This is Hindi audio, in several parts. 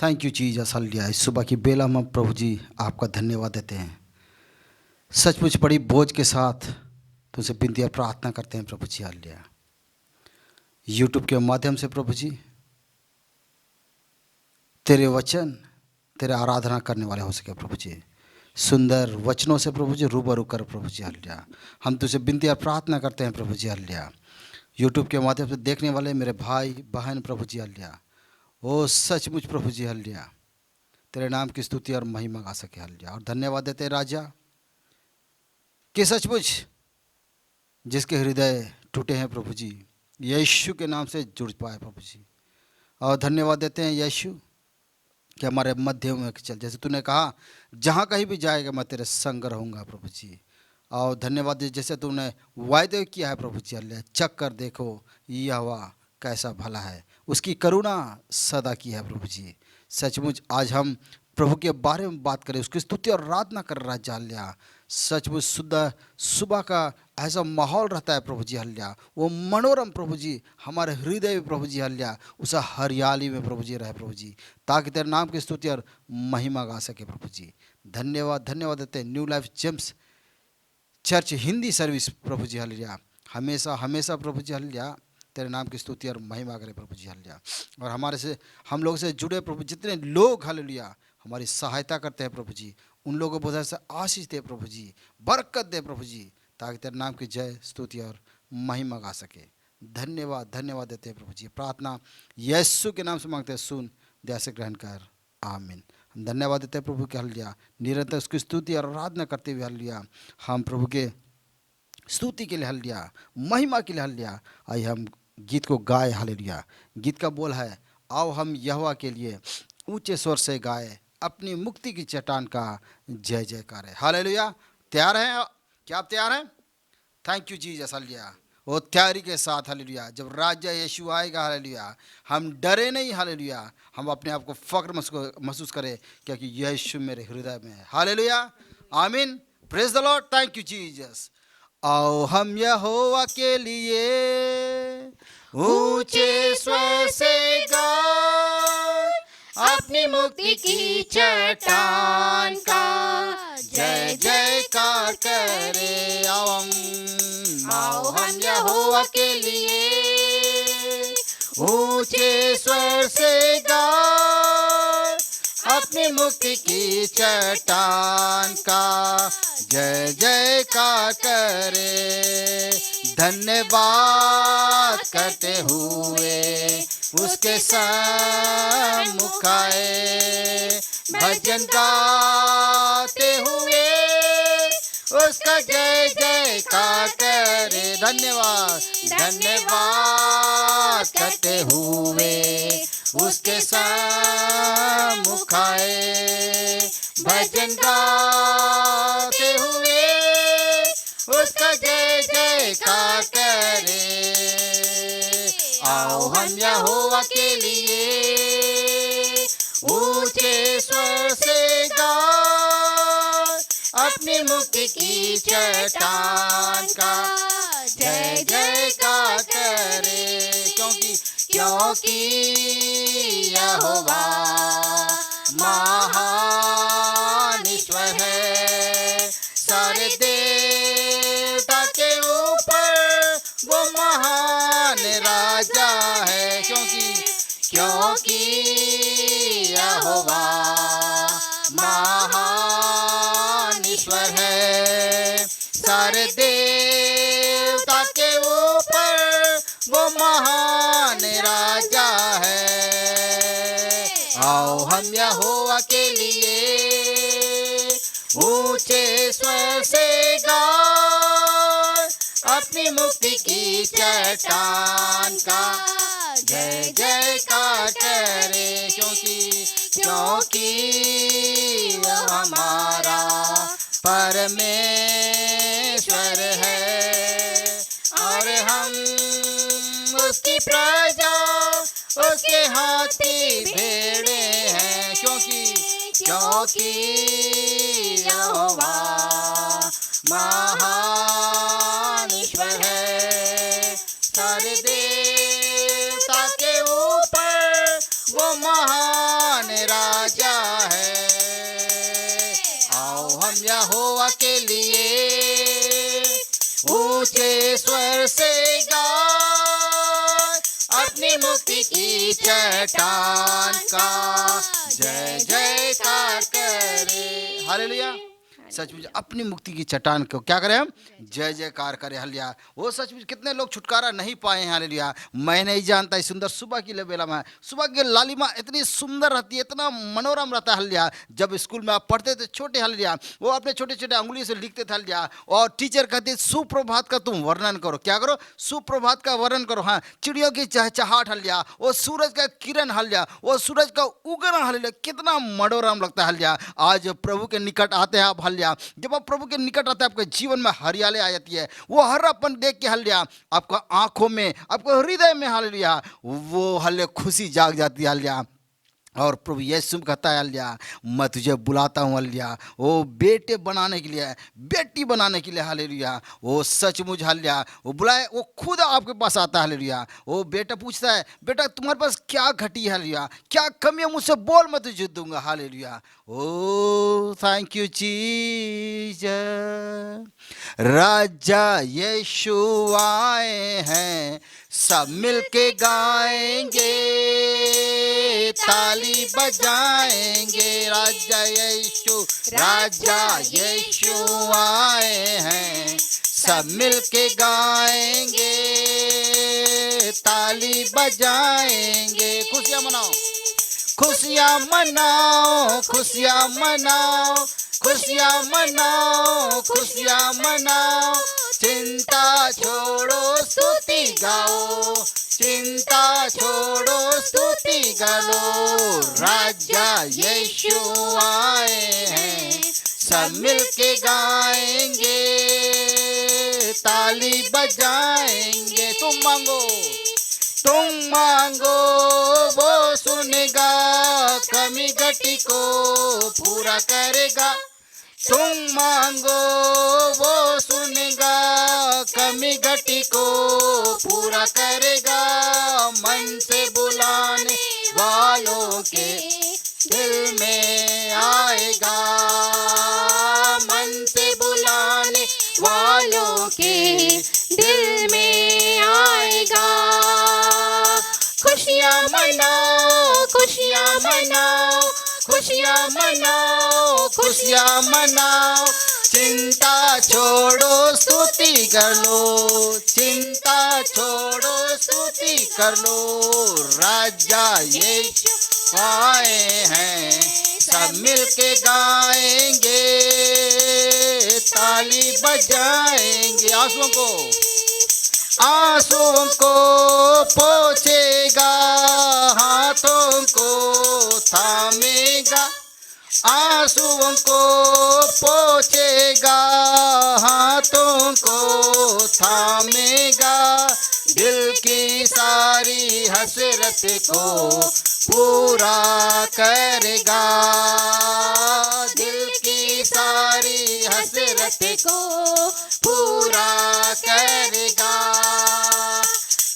Thank you Jesus hallelujah. इस सुबह की बेला में प्रभु जी आपका धन्यवाद देते हैं। सचमुच बड़ी बोझ के साथ तुमसे विनती और प्रार्थना करते हैं प्रभु जी हालेलुया। यूट्यूब के माध्यम से प्रभु जी तेरे वचन, तेरे आराधना करने वाले हो सके प्रभु जी। सुंदर वचनों से प्रभु जी रूबरू कर प्रभु जी हालेलुया। हम तुझसे विनती और प्रार्थना करते हैं प्रभु जी हालेलुया। यूट्यूब के माध्यम से देखने वाले मेरे भाई बहन प्रभु जी हालेलुया, ओ सचमुच प्रभु जी हालेलुया तेरे नाम की स्तुति और महिमा गा सके हालेलुया। और धन्यवाद देते हैं राजा कि सचमुच जिसके हृदय टूटे हैं प्रभु जी यीशु के नाम से जुड़ पाए प्रभु जी। और धन्यवाद देते हैं यीशु कि हमारे मध्य में चल, जैसे तूने कहा जहाँ कहीं भी जाएगा मैं तेरे संग रहूँगा प्रभु जी। और धन्यवाद जैसे तूने वायदे किया है प्रभु जी हालेलुया, चख कर देखो यहोवा कैसा भला है, उसकी करुणा सदा की है प्रभु जी। सचमुच आज हम प्रभु के बारे में बात करें, उसकी स्तुति और आराधना कर रहा है हालेलुया। सचमुच सुबह का ऐसा माहौल रहता है प्रभु जी हालेलुया, वो मनोरम प्रभु जी हमारे हृदय में प्रभु जी हालेलुया उस हरियाली में प्रभु जी रहे प्रभु जी, ताकि तेरे नाम की स्तुति और महिमा गा सके प्रभु जी। धन्यवाद देते हैं new life James church Hindi service प्रभु जी हालेलुया हमेशा हमेशा प्रभु जी हालेलुया तेरे नाम की स्तुति और महिमा करे प्रभु जी हालेलुया। और हमारे से हम लोग से जुड़े प्रभु जितने लोग हालेलुया हमारी सहायता करते हैं प्रभु जी, उन लोगों को बहुत से आशीष दे प्रभु जी, बरकत दे प्रभु जी, ताकि तेरे नाम की जय स्तुति और महिमा गा सके। धन्यवाद देते हैं प्रभु जी। प्रार्थना यीशु के नाम से मांगते हैं, सुन दया से ग्रहण कर, आमीन। हम धन्यवाद देते हैं प्रभु के हालेलुया, निरंतर उसकी स्तुति और आराधना करते हुए हालेलुया हम प्रभु के स्तुति के लिए हालेलुया, महिमा के लिए हालेलुया आइए हम गीत को गाए हालेलुया। गीत का बोल है, आओ हम यहोवा के लिए ऊंचे स्वर से गाए, अपनी मुक्ति की चट्टान का जय जयकार है। हालेलुया। तैयार हैं? क्या आप तैयार हैं? Thank you Jesus hallelujah. वो तैयारी के साथ हालेलुया जब राजा यीशु आएगा हालेलुया हम डरे नहीं हालेलुया, हम अपने आप को फक्र महसूस करें क्योंकि यीशु मेरे हृदय में है। हालेलुया, आमीन, praise the Lord, thank you Jesus. आओ हम यहोवा के लिए ऊंचे स्वर से गाए, अपनी मुक्ति की चट्टान का जय जयकार करे। आओ हम यहोवा के लिए ऊंचे स्वर से गाए, अपनी मुक्ति की चट्टान का जय जयकार करे। धन्यवाद करते हुए उसके सम्मुख आए, भजन गाते हुए उसका जय जयकार करे। धन्यवाद करते हुए उसके सम्मुख आए, भजन गाते हुए उसका जय जयकार करे। आओ हम यहोवा के लिए ऊंचे स्वर से गाए, अपनी मुक्ति की चट्टान का जय जयकार करे। क्योंकि यहोवा महान ईश्वर है, सारे देवता के ऊपर वो महान राजा है। क्योंकि यहोवा महान ईश्वर है, सारे देवता के ऊपर वो महान राजा है। आओ हम यहोवा के लिए ऊंचे स्वर से गाए, अपनी मुक्ति की चट्टान का जय जयकार करे। क्योंकि वो हमारा परमेश्वर है और हम उसकी प्रजा, उसके हाथी भेड़े हैं। क्योंकि यहोवा महान ईश्वर है, सारे देवता के ऊपर वो महान के लिए ऊंचे स्वर से गाए, अपनी मुक्ति की चट्टान का जय जयकार करे। हालेलुया। सचमुच अपनी मुक्ति की चट्टान को क्या करें हम? जय जयकार करें। हालेलुया। वो सचमुच कितने लोग छुटकारा नहीं पाए हैं। हालेलुया। मैं नहीं जानता इस सुंदर सुबह की बेला में, सुबह की लालिमा इतनी सुंदर रहती है, इतना मनोरम रहता है। हालेलुया। जब स्कूल में आप पढ़ते थे छोटे, हालेलुया, वो अपने छोटे छोटे अंगुली से लिखते थे। हालेलुया। और टीचर कहते सुप्रभात का तुम वर्णन करो। क्या करो? सुप्रभात का वर्णन करो। हाँ, चिड़ियों की चहचहाट। हालेलुया। वो सूरज का किरण। हालेलुया। वो सूरज का उगना। हालेलुया। कितना मनोरम लगता है। हालेलुया। आज प्रभु के निकट आते हैं आप। हालेलुया। जब आप प्रभु के निकट आते हैं, आपके जीवन में हरियाली आ जाती है। वो हरापन देख के हालेलुया आपका आंखों में, आपको हृदय में हालेलुया वो हालेलुया खुशी जाग जाती है। हालेलुया। और प्रभु यीशु कहता है हालेलुया, मैं तुझे बुलाता हूँ हालेलुया, वो बेटे बनाने के लिए, बेटी बनाने के लिए। हालेलुया। वो सचमुच हालेलुया वो बुलाए, वो खुद आपके पास आता है। हालेलुया। वो बेटा पूछता है, बेटा तुम्हारे पास क्या घटी है? हालेलुया। क्या कमी है? मुझसे बोल, मैं तुझे दूंगा। Hallelujah. Oh thank you Jesus. राजा यीशु आए हैं, सब मिलके गाएंगे, ताली बजाएंगे। राजा यीशु, राजा यीशु आए हैं, सब मिलके गाएंगे, ताली बजाएंगे। खुशियाँ मनाओ, खुशियाँ मनाओ, खुशियाँ मनाओ, खुशियाँ मनाओ, खुशियाँ मनाओ। चिंता छोड़ो, स्तुति गाओ, चिंता छोड़ो, स्तुति गाओ। राजा यीशु आए हैं, सब मिलके गाएंगे, ताली बजाएंगे। तुम मांगो, तुम मांगो, वो सुनेगा, कमी घटी को पूरा करेगा। तुम मांगो, वो सुनेगा, कमी घटी को पूरा करेगा। मन से बुलाने वालों के दिल में आएगा, मन से बुलाने वालों के दिल में आएगा। खुशियाँ मनाओ, खुशियाँ मनाओ, खुशियाँ मनाओ, खुशियाँ मनाओ। चिंता छोड़ो, स्तुति कर लो, चिंता छोड़ो, स्तुति कर लो। राजा यीशु आए हैं, सब मिलके गाएंगे, ताली बजाएंगे। आंसुओं को, आंसुओं को पोंछेगा, हाथों को थामेगा। आंसुओं को पोंछेगा, हाथों को थामेगा। दिल की सारी हसरत को पूरा करेगा, दिल की सारी हसरत को पूरा करेगा।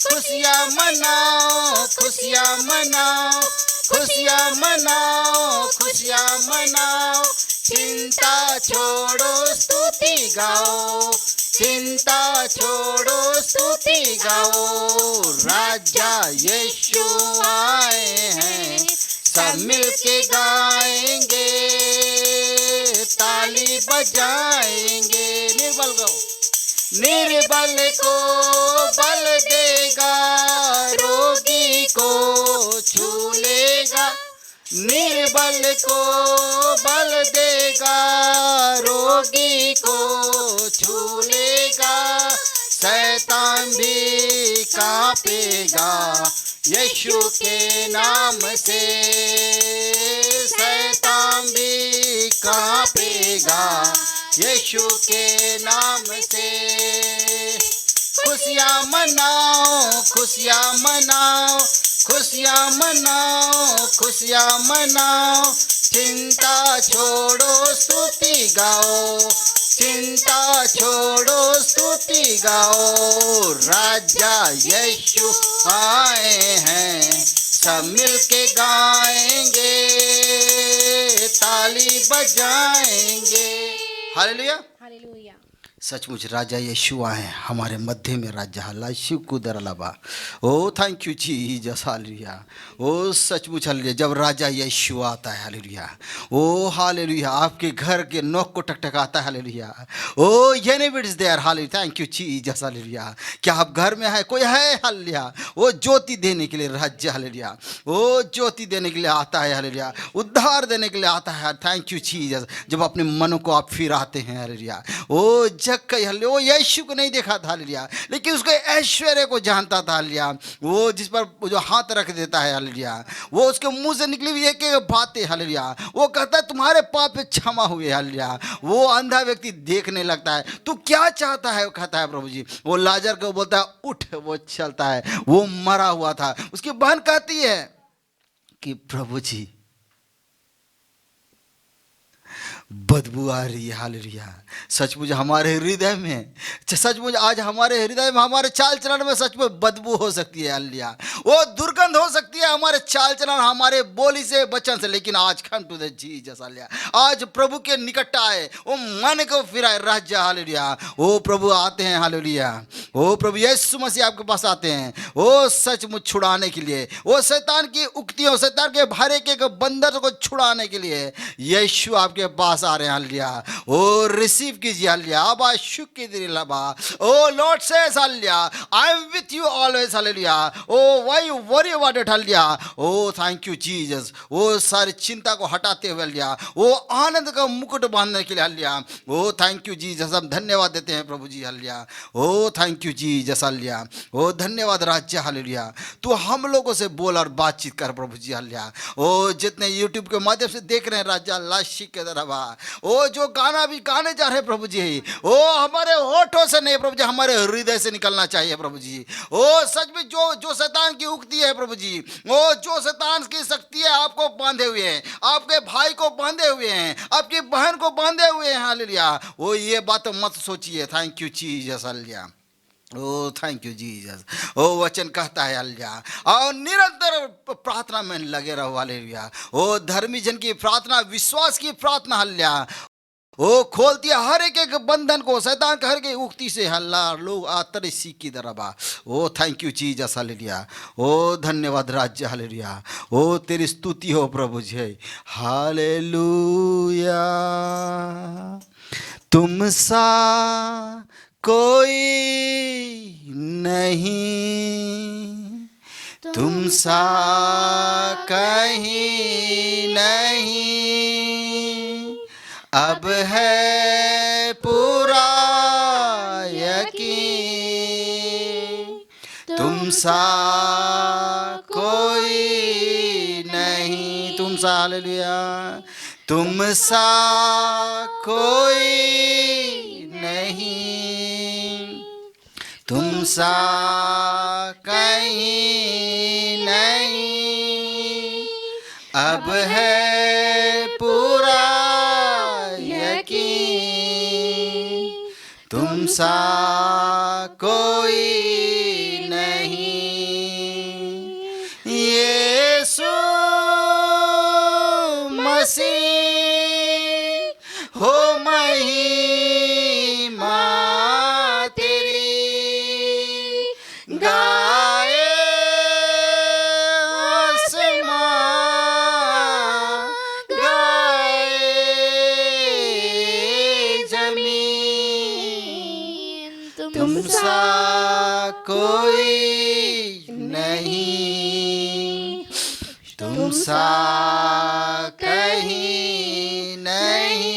खुशियाँ मनाओ, खुशियाँ मनाओ, खुशियाँ मनाओ, खुशियाँ मनाओ। चिंता छोड़ो, स्तुति गाओ, चिंता छोड़ो, स्तुति गाओ। राजा यीशु आए हैं, सब मिलके गाएंगे, ताली बजाएंगे। निर्बल गाओ, निर्बल को बल देगा, रोगी को छू लेगा। निर्बल को बल देगा, रोगी को छू लेगा। शैतान भी कांपेगा यीशु के नाम से, शैतान भी कांपेगा यीशु के नाम से। खुशियाँ मनाओ, खुशियाँ मनाओ, खुशियाँ मनाओ, खुशियाँ मनाओ। चिंता छोड़ो, स्तुति गाओ, चिंता छोड़ो, स्तुति गाओ। राजा यीशु आए हैं, सब मिलके गाएंगे, ताली बजाएंगे। हालेलुया। हालेलुया। सचमुच राजा यीशु आए हमारे मध्य में, राजा हल्ला शिव कुदर अलावा। ओ thank you Jesus, hallelujah. Oh सचमुच हालेलुया, जब राजा यीशु आता है, हालेलुया, ओ हालेलुया, आपके घर के नोक को टकटकाता है, हालेलुया। ओ येनेविड्स there, hallelujah, thank you Jesus, hallelujah. क्या आप घर में है? कोई है? हालेलुया। वो ज्योति देने के लिए राजा, हालेलुया, वो ज्योति देने के लिए आता है, हालेलुया, उद्धार देने के लिए आता है। Thank you Jesus. जब अपने मनों को आप फिराते हैं, हालेलुया, ओ वो यीशु को नहीं देखा था, हालेलुया, लेकिन उसके ऐश्वर्य को जानता था, हालेलुया। वो जिस पर जो हाथ रख देता है, हालेलुया, वो उसके मुंह से निकली हुई एक एक बातें, हालेलुया, वो कहता है तुम्हारे पाप क्षमा हुए, हालेलुया। वो अंधा व्यक्ति देखने लगता है, तू क्या चाहता है? वो कहता है प्रभु जी। वो लाजर को बोलता है उठ, वो चलता है। वो मरा हुआ था। उसकी बहन कहती है कि प्रभु जी बदबू आ रही है, हालेलुया। सचमुच हमारे हृदय में, सचमुच आज हमारे हृदय में, हमारे चाल चलन में सचमुच बदबू हो सकती है, हालेलुया। वो दुर्गंध हो सकती है हमारे चाल चलन, हमारे बोली से, वचन से, लेकिन आज come to the Jesus, hallelujah. आज प्रभु के निकट आए, वो मन को फिराए राज्य, हालेलुया। वो प्रभु आते हैं, हालेलुया। वो प्रभु यीशु मसीह आपके पास आते हैं, वो सचमुच छुड़ाने के लिए, वो शैतान की उक्तियों, शैतान के भरे के बंदर को छुड़ाने के लिए यीशु आपके पास आ रहे हैं, हालेलुया। ओ रिसीव कीजिए, हालेलुया। आबा शुक्र दिलबा। Oh Lord says, hallelujah, I am with you always, hallelujah. Oh why you worry about it, hallelujah. Oh thank you Jesus. वो सारी चिंता को हटाते हुए, हालेलुया, वो आनंद का मुकुट बांधने के लिए, hallelujah. Oh thank you Jesus. हम धन्यवाद देते हैं प्रभु जी, hallelujah. Oh thank you Jesus, hallelujah. Oh धन्यवाद राज्य, हालेलुया। तू हम लोगों से बोल और बातचीत कर प्रभु जी, हालेलुया। ओ जितने यूट्यूब के माध्यम से देख रहे हैं राजा लाशी के दरबा, ओ जो गाना भी गाने जा रहे हैं प्रभु जी, ओ हमारे होठों से नहीं प्रभु जी, हमारे हृदय से निकलना चाहिए प्रभु जी। ओ सच में जो जो शैतान की उक्ति है प्रभु जी, ओ जो शैतान की शक्ति है आपको बांधे हुए हैं, आपके भाई को बांधे हुए हैं, आपकी बहन को बांधे हुए हैं, हालेलुया। ओ ये बात मत सोचिए। Thank you Jesus, hallelujah. Oh thank you Jesus. Oh वचन कहता है, हालेलुया, और निरंतर प्रार्थना में लगे रहो, हालेलुया। ओ धर्मी जन की प्रार्थना, विश्वास की प्रार्थना, हालेलुया, वो खोलती है हर एक एक बंधन को, शैतान के हर एक उक्ति से, हल्ला लोग आतर सी की दरबा। ओ thank you Jesus, hallelujah. Oh धन्यवाद राज्य, हालेलुया। ओ तेरी स्तुति हो प्रभु जी, हालेलुया। तुम सा कोई नहीं, तुम सा कहीं नहीं, अब है पूरा यकीन। तुम सा कोई नहीं, तुम सा, हालेलुया, तुम सा कोई नहीं, तुम सा कहीं नहीं, अब है पूरा यकीन। तुम सा कोई नहीं, यीशु मसीह हो महिमा तेरी, गाए आसमां, गाए जमीन। तुम सा कोई नहीं, तुम सा कहीं नहीं,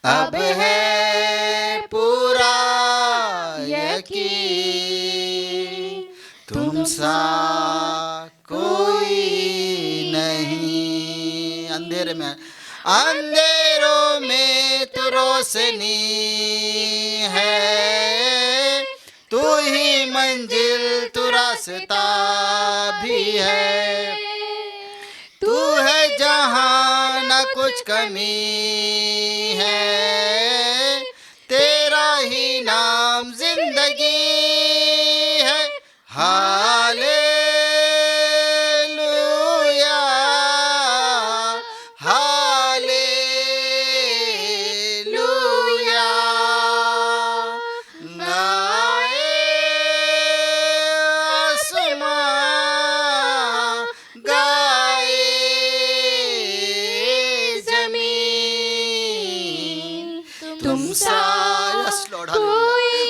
अब है पूरा यकीन। तुम सा कोई नहीं। अंधेरे में, अंधेरों में तू रोशनी है, तू ही मंजिल, तू रास्ता भी है, तू है जहाँ न कुछ कमी है, तेरा ही नाम जिंदगी है, हालेलुया, हालेलुया। तुम सा यस लॉर्ड हालेलुया।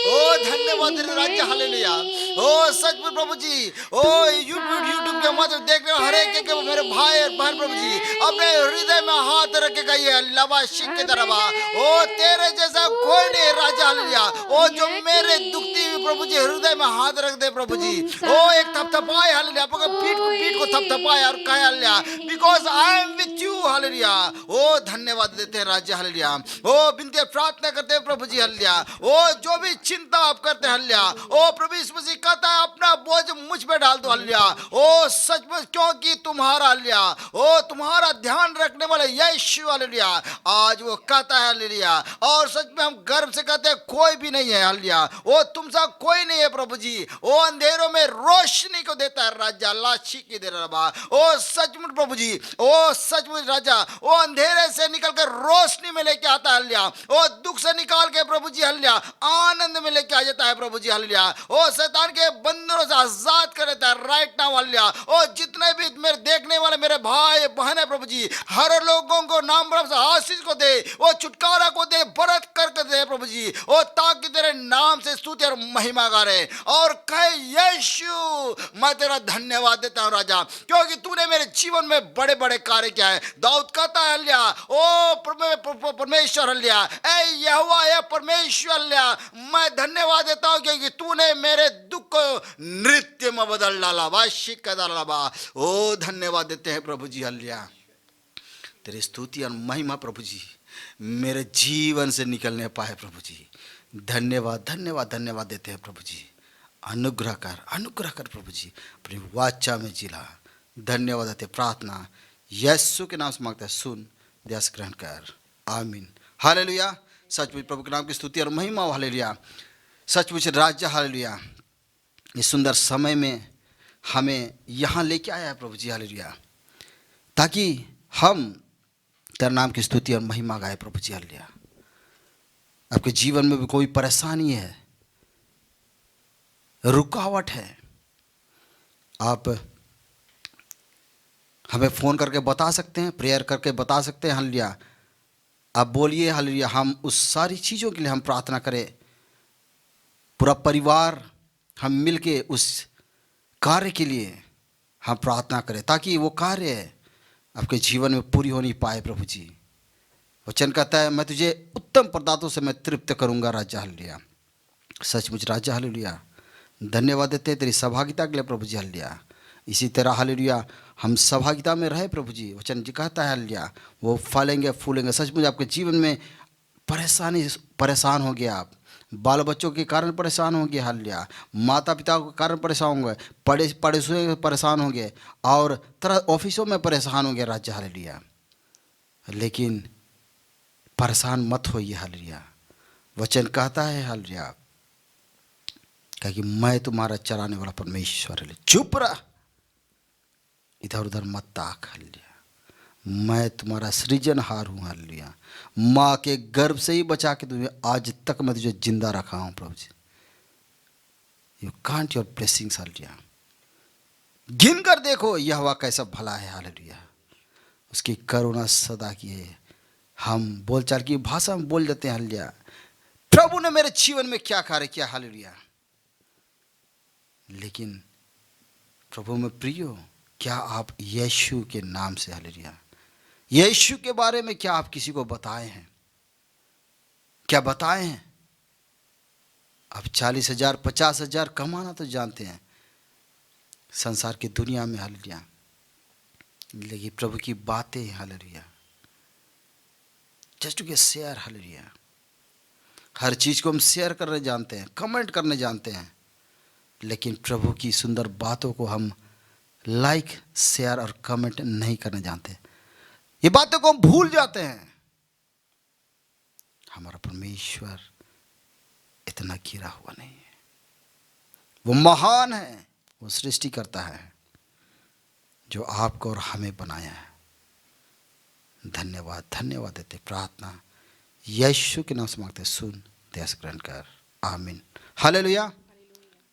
ओ धन्यवाद तेरे राज्य हालेलुया। ओ सचमुच प्रभु जी, ओ यूट्यूब के माध्यम देखने हर एक के मेरे भाई और बहन प्रभु जी अपने हृदय में हाथ रखेगा ये लबा शिक के तरबा। ओ तेरे जैसा कोई नहीं राजा हालेलुया। ओ जो मेरे दुखती हुई प्रभु जी हृदय में हाथ रख दे प्रभु जी। ओ एक थपथपाए हालेलुया, पीठ को थपथपाए और कहे hallelujah, because I am with you hallelujah. Oh धन्यवाद देते हैं राज्य हालेलुया। ओ बिनती प्रार्थना करते हैं प्रभु जी हालेलुया। ओ जो भी चिंता आप करते हैं हालेलुया, ओ प्रभु यीशु मसीह कहता है अपना बोझ मुझ पे डाल दो हालेलुया। ओ सचमुच क्योंकि तुम्हारा हालेलुया, ओ तुम्हारा ध्यान रखने वाले यीशु हालेलुया आज वो कहता है हालेलुया। और सच में हम गर्व से कहते हैं कोई भी नहीं है हालेलुया। ओ तुम सा कोई नहीं है प्रभु जी। ओ अंधेरों में रोशनी को देता है राजा लाशी की दे रहा। ओ सचमुच प्रभु जी, ओ सचमुच राजा, ओ अंधेरे से निकल कर रोशनी में लेके आता है हालेलुया। ओ दुख से निकाल के प्रभु जी हालेलुया आनंद में लेके आ जाता है प्रभु जी हालेलुया। ओ शैतान के बंधनों से आजाद कर देता है राइट नाउ हालेलुया। ओ जितने भी मेरे देखने वाले मेरे भाई बहन है प्रभु जी, हर लोगों को नाम से आशीष को दे, वो छुटकारा को दे, बरत करके दे प्रभु जी। ओ ताकि तेरे नाम से स्तुति और महिमा गाए और कहे यीशु मैं तेरा धन्यवाद देता हूं राजा, क्योंकि तूने मेरे जीवन में बड़े बड़े कार्य किया है। दाऊद कहता है हालेलुया, ओ परमेश्वर हालेलुया, ऐ यहोवा ऐ परमेश्वर हालेलुया, मैं धन्यवाद देता हूं क्योंकि तूने मेरे दुख को नृत्य में बदल डाला वाशिक कर डाला बा। ओ धन्यवाद देते हैं प्रभु जी हालेलुया। तेरी स्तुति और महिमा प्रभु जी मेरे जीवन से निकलने पाए प्रभु जी। धन्यवाद धन्यवाद धन्यवाद देते हैं प्रभु जी। अनुग्रह कर प्रभु जी, अपनी वाचा में जिला। धन्यवाद देते प्रार्थना यीशु के नाम से मांगते हैं, सुन दयास ग्रहण कर, आमीन हालेलुया। सचमुच प्रभु के नाम की स्तुति और महिमा हालेलुया। सचमुच राज्य हालेलुया इस सुंदर समय में हमें यहाँ लेके आया है प्रभु जी हालेलुया, ताकि हम तेरे नाम की स्तुति और महिमा गाए प्रभु जी हालेलुया। आपके जीवन में भी कोई परेशानी है, रुकावट है, आप हमें फ़ोन करके बता सकते हैं, प्रेयर करके बता सकते हैं हालेलुया। आप बोलिए हालेलुया, हम उस सारी चीज़ों के लिए हम प्रार्थना करें, पूरा परिवार हम मिलके उस कार्य के लिए हम प्रार्थना करें, ताकि वो कार्य आपके जीवन में पूरी होनी पाए प्रभु जी। वचन कहता है मैं तुझे उत्तम पदार्थों से मैं तृप्त करूंगा राजा हालेलुया। सचमुच राजा हालेलुया धन्यवाद देते हैं तेरी सहभागिता के लिए प्रभु जी हालेलुया। इसी तरह हालेलुया हम सहभागिता में रहे प्रभु जी। वचन जी कहता है हालेलुया वो फलेंगे फूलेंगे। सचमुच आपके जीवन में परेशान हो गया, आप बाल बच्चों के कारण परेशान होंगे हालेलुया, माता पिता के कारण परेशान होंगे, पड़ोसियों परेशान होंगे, और तरह ऑफिसों में परेशान होंगे राजा हालेलुया। लेकिन परेशान मत होइए हालेलुया। वचन कहता है हालेलुया कि मैं तुम्हारा चलाने वाला परमेश्वर है। चुप रह, इधर उधर मत ताक हालेलुया। मैं तुम्हारा सृजनहार हूँ हालेलुया। माँ के गर्भ से ही बचा के तुम्हें आज तक मैं तुझे जिंदा रखा हूँ प्रभु जी। You can't your blessings hallelujah. गिन कर देखो यहोवा कैसा भला है हालेलुया, उसकी करुणा सदा की है। हम बोलचाल की भाषा में बोल देते हैं हालेलुया, प्रभु ने मेरे जीवन में क्या कार्य किया हालेलुया। लेकिन प्रभु में प्रियो, क्या आप यीशु के नाम से हालेलुया, यीशु के बारे में क्या आप किसी को बताए हैं? क्या बताए हैं? अब 40,000 50,000 कमाना तो जानते हैं संसार की दुनिया में हालेलुया, लेकिन प्रभु की बातें hallelujah just to get share hallelujah. हर चीज़ को हम शेयर करने जानते हैं, कमेंट करने जानते हैं, लेकिन प्रभु की सुंदर बातों को हम लाइक शेयर और कमेंट नहीं करने जानते। ये बातों को हम भूल जाते हैं। हमारा परमेश्वर इतना गिरा हुआ नहीं है, वो महान है, वो सृष्टि करता है जो आपको और हमें बनाया है। धन्यवाद धन्यवाद देते प्रार्थना यीशु के नाम से मांगते, सुन दयास ग्रहण कर, आमीन hallelujah.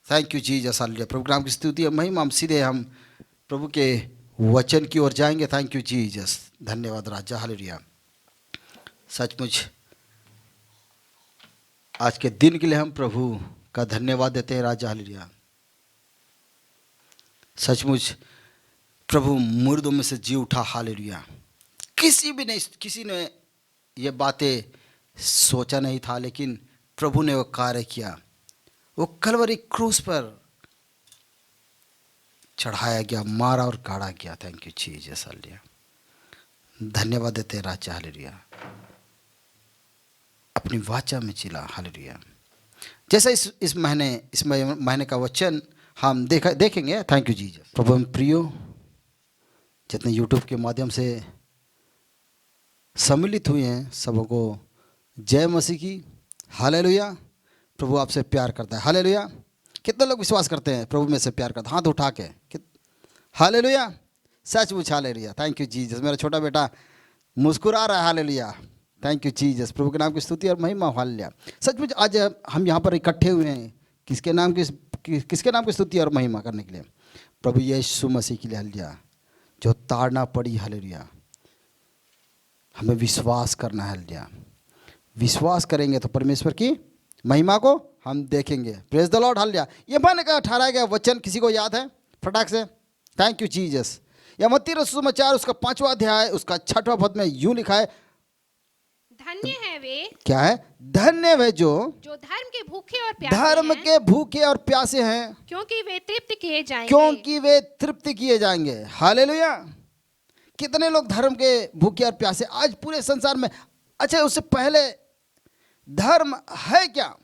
Thank you Jesus hallelujah. Programme की स्तुति और महिमा हम सीधे हम प्रभु के वचन की ओर जाएंगे। थैंक यू जीसस, धन्यवाद राजा हालेलुया। सचमुच आज के दिन के लिए हम प्रभु का धन्यवाद देते हैं राजा। हालेलुया। सचमुच प्रभु मुर्दों में से जी उठा। हालेलुया। किसी ने ये बातें सोचा नहीं था, लेकिन प्रभु ने वो कार्य किया। वो कलवरी क्रूस पर चढ़ाया गया, मारा और गाड़ा गया। Thank you Jesus. हालेलुया। धन्यवाद देते हैं राजा। हालेलुया। अपनी वाचा में चिल्ला। हालेलुया। जैसा इस महीने का वचन हम देखेंगे। Thank you Jesus. प्रभु हम प्रियो जितने यूट्यूब के माध्यम से सम्मिलित हुए हैं, सबों को जय मसीह की। हालेलुया। प्रभु आपसे प्यार करता है। हालेलुया। कितने लोग विश्वास करते हैं प्रभु में से प्यार करता है? हाथ उठा के। हालेलुया। सचमुच। हालेलुया। Thank you Jesus. मेरा छोटा बेटा मुस्कुरा रहा है। हालेलुया। Thank you Jesus. प्रभु के नाम की स्तुति और महिमा। हालेलुया। सचमुच आज हम यहाँ पर इकट्ठे हुए हैं किसके नाम की स्तुति और महिमा करने के लिए? प्रभु यीशु मसीह के लिए। हालेलुया। जो ताड़ना पड़ी। हालेलुया। हमें विश्वास करना है। हालेलुया। विश्वास करेंगे तो परमेश्वर की महिमा को हम देखेंगे। Praise the Lord. हालेलुया। ये मैंने कहा ठहराया गया वचन किसी को याद है फटाक से? Thank you Jesus. या मत्ती रसूल सुसमाचार उसका 5वां अध्याय उसका 6वां पद में यूं लिखा है, धन्य है वे। क्या है? धन्य वे जो धर्म के भूखे और प्यासे धर्म हैं, के भूखे और प्यासे हैं, क्योंकि वे तृप्त किए जाएंगे। क्योंकि वे तृप्त किए जाएंगे। हालेलुया। कितने लोग धर्म के भूखे और प्यासे आज पूरे संसार में? अच्छा, उससे पहले धर्म है क्या?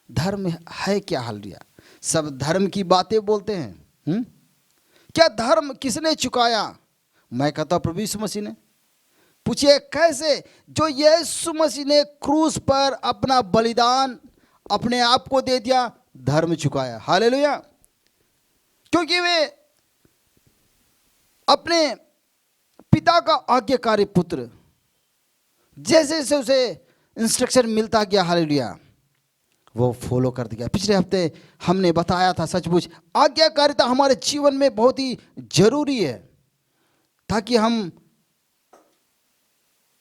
धर्म है क्या? हालेलुया। सब धर्म की बातें बोलते हैं। क्या धर्म किसने चुकाया? मैं कहता हूं प्रभु यीशु मसीह ने। पूछिए कैसे? जो यीशु मसीह ने क्रूस पर अपना बलिदान अपने आप को दे दिया, धर्म चुकाया। हालेलुया। क्योंकि वे अपने पिता का आज्ञाकारी पुत्र, जैसे जैसे उसे इंस्ट्रक्शन मिलता गया, हालेलुया, वो फॉलो कर दिया। पिछले हफ्ते हमने बताया था, सचमुच आज्ञाकारिता हमारे जीवन में बहुत ही जरूरी है ताकि हम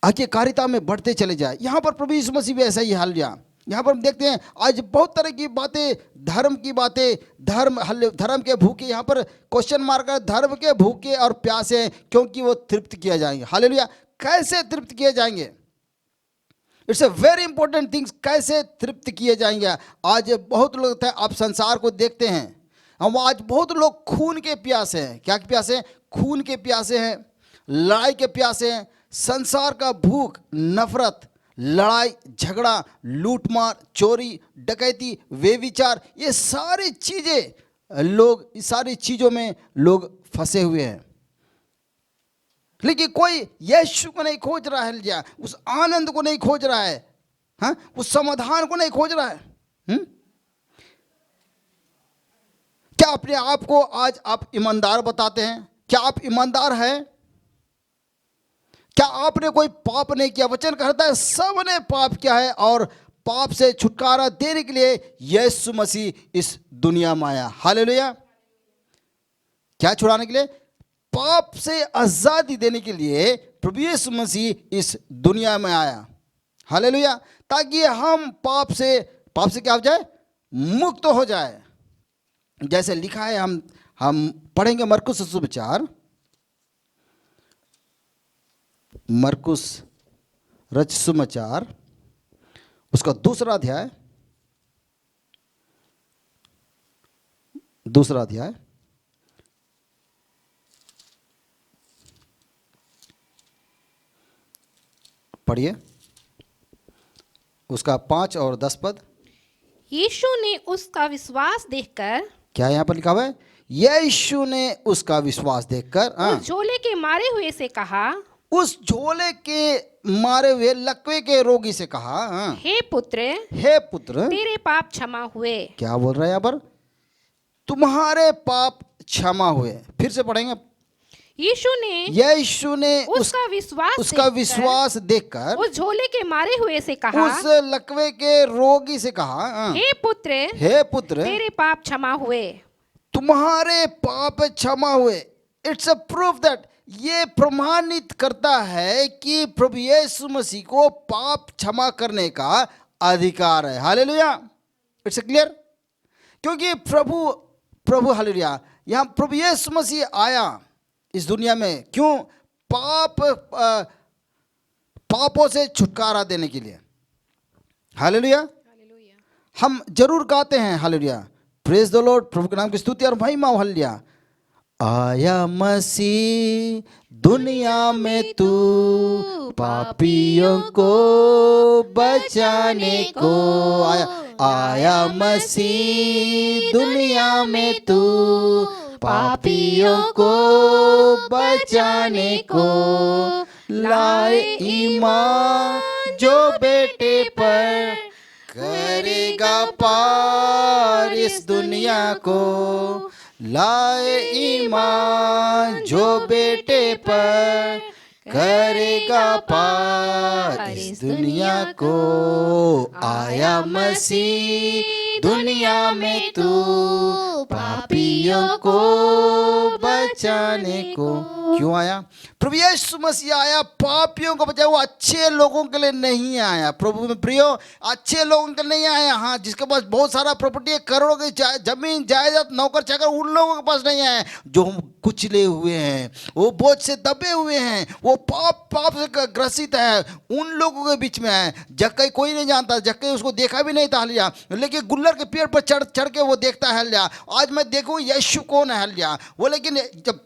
आज्ञाकारिता में बढ़ते चले जाए। यहाँ पर प्रभु यीशु मसीह भी ऐसा ही। हालेलुया। यहाँ पर हम देखते हैं आज बहुत तरह की बातें, धर्म की बातें, धर्म के भूखे, यहाँ पर क्वेश्चन मार्क है, धर्म के भूखे और प्यासे हैं क्योंकि वो तृप्त किए जाएंगे। हालेलुया। कैसे तृप्त किए जाएंगे? It's a very important things. कैसे तृप्त किए जाएंगे? आज बहुत लोग थे, आप संसार को देखते हैं, हम आज बहुत लोग खून के प्यासे हैं। क्या के प्यासे हैं? खून के प्यासे हैं, लड़ाई के प्यासे हैं। संसार का भूख, नफरत, लड़ाई झगड़ा, लूटमार, चोरी, डकैती, व्यभिचार, ये सारी चीजें लोग, इस सारी चीजों में लोग फंसे हुए हैं। लेकिन कोई यीशु को नहीं खोज रहा है, या उस आनंद को नहीं खोज रहा है, हाँ, उस समाधान को नहीं खोज रहा है। क्या अपने आप को आज आप ईमानदार बताते हैं? क्या आप ईमानदार हैं? क्या आपने कोई पाप नहीं किया? वचन कहता है सबने पाप किया है और पाप से छुटकारा देने के लिए यीशु मसीह इस दुनिया में आया। हालेलुया। क्या छुड़ाने के लिए? पाप से आजादी देने के लिए प्रभु यीशु मसीह इस दुनिया में आया। हालेलुया। ताकि हम पाप से क्या हो जाए? मुक्त हो जाए। जैसे लिखा है, हम पढ़ेंगे मरकुस सुसमाचार, मरकुस रचित सुसमाचार उसका 2वां अध्याय, 2वां अध्याय पढ़िए, उसका 5 और 10 पद। यीशु ने उसका विश्वास देखकर, क्या यहाँ पर लिखा हुआ है? यीशु ने उसका विश्वास देखकर उस झोले के मारे हुए से कहा, उस झोले के मारे हुए लकवे के रोगी से कहा, हे पुत्र, तेरे पाप क्षमा हुए। क्या बोल रहा है यहाँ पर? तुम्हारे पाप क्षमा हुए। फिर से पढ़ेंगे। यीशु ने उसका विश्वास देखकर उस झोले के मारे हुए से कहा, उस लकवे के रोगी से कहा, हे पुत्र, तेरे पाप क्षमा हुए। तुम्हारे पाप क्षमा हुए। इट्स अ प्रूफ दैट ये प्रमाणित करता है कि प्रभु यीशु मसीह को पाप क्षमा करने का अधिकार है। Hallelujah, it's clear. क्योंकि प्रभु प्रभु हालेलुया, यहाँ प्रभु यीशु मसीह आया इस दुनिया में, क्यों? पापों से छुटकारा देने के लिए। हालेलुया, हम जरूर गाते हैं हालेलुया, प्रेज द लॉर्ड, प्रभु के नाम की स्तुति और महिमा हो। हालेलुया, आया मसीह दुनिया में तू पापियों को बचाने को, आया मसीह दुनिया में तू पापियों को बचाने को, लाए ईमान जो बेटे पर करेगा पार इस दुनिया को, लाए ईमान जो बेटे पर करेगा पार इस दुनिया को, आया मसीह दुनिया में तू पापियों को बचाने को। क्यों आया? प्रभु यीशु मसीह आया पापियों को बचाए, वो अच्छे लोगों के लिए नहीं आया। प्रभु में प्रियो, अच्छे लोगों के लिए नहीं आया। हाँ, जिसके पास बहुत सारा प्रॉपर्टी है, करोड़ों की जमीन जायदाद, नौकर चाकर, उन लोगों के पास नहीं आया। जो कुचले हुए हैं, वो बोझ से दबे हुए हैं, वो पाप से ग्रसित है, उन लोगों के बीच में है। जक्कई कोई नहीं जानता, जक्कई उसको देखा भी नहीं था हलिया, लेकिन गुल्लर के पेड़ पर चढ़ चढ़ के वो देखता है हलिया, आज मैं देखूं यीशु कौन है हलिया। वो लेकिन जब